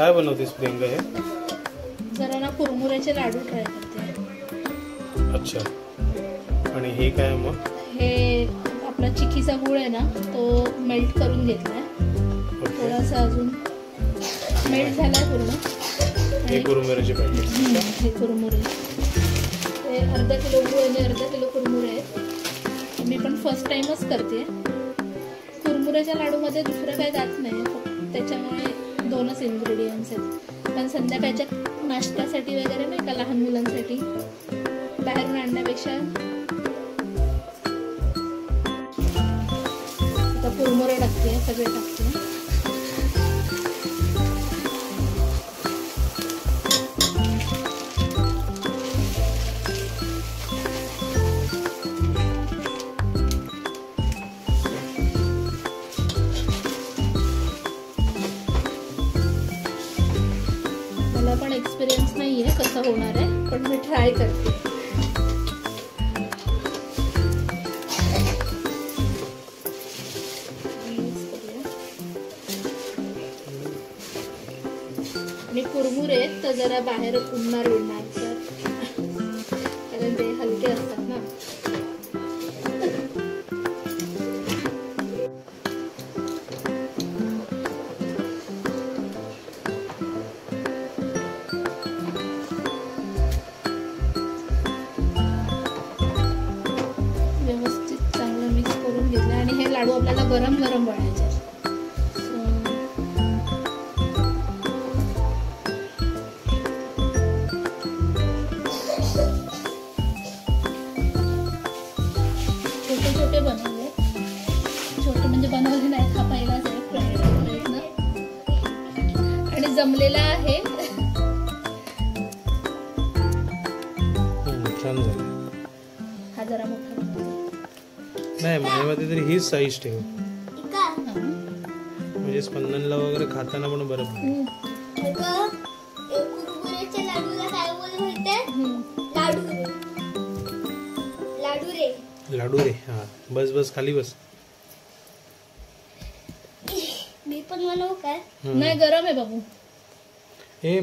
काय बनवतेस प्रियंका? हे जरा ना कुरमुऱ्याचे लाडू ट्राय करते. अच्छा. आणि हे काय मग? हे आपला चिक्कीचा गुळ आहे ना, तो मेल्ट करून घेतलाय. थोडासा अजून मेल्ट झालाय पूर्ण. हे कुरमुऱ्याचे पॅकेट. हे कुरमुरे, ते अर्धा किलो गुळ आणि अर्धा किलो कुरमुरे आहेत. मी पण फर्स्ट टाइमच करते. कुरमुऱ्याच्या लाडूमध्ये दुसरं काही जात नाही, त्याच्यामुळे 2च इन्ग्रेडियंट्स आहेत. पण संध्याकाळच्या नाश्त्यासाठी वगैरे नाही का, लहान मुलांसाठी बाहेरून आणण्यापेक्षा आता कुरमुरे टाकते, सगळे टाकते. मला पण एक्सपिरियन्स नाही आहे कसं होणार आहे, पण मी ट्राय करते. आणि कुरमुरे तर जरा बाहेर उडणार तर, कारण ते हलके असतात ना. व्यवस्थित चांगलं मिक्स करून घेतलं. आणि हे लाडू आपल्याला गरम गरम वळायचे. छोटे छोटे बनवले, छोटे म्हणजे बनवले नाही, हा पहिलाच आहे प्रयत्न आणि जमलेला आहे. छान झालं. हा जरा मोठा नाही, माझ्यामध्ये तरी हीच साईज ठेव, म्हणजे स्पंदनला वगैरे खाताना पण बरं पडेल. कुरमुऱ्याच्या लाडूला काय बोलत होते? लाडू रे. लाडू रे. हा, बस बस, खाली बस. मी पण बनवू काय? नाही, गरम आहे बाबू. हे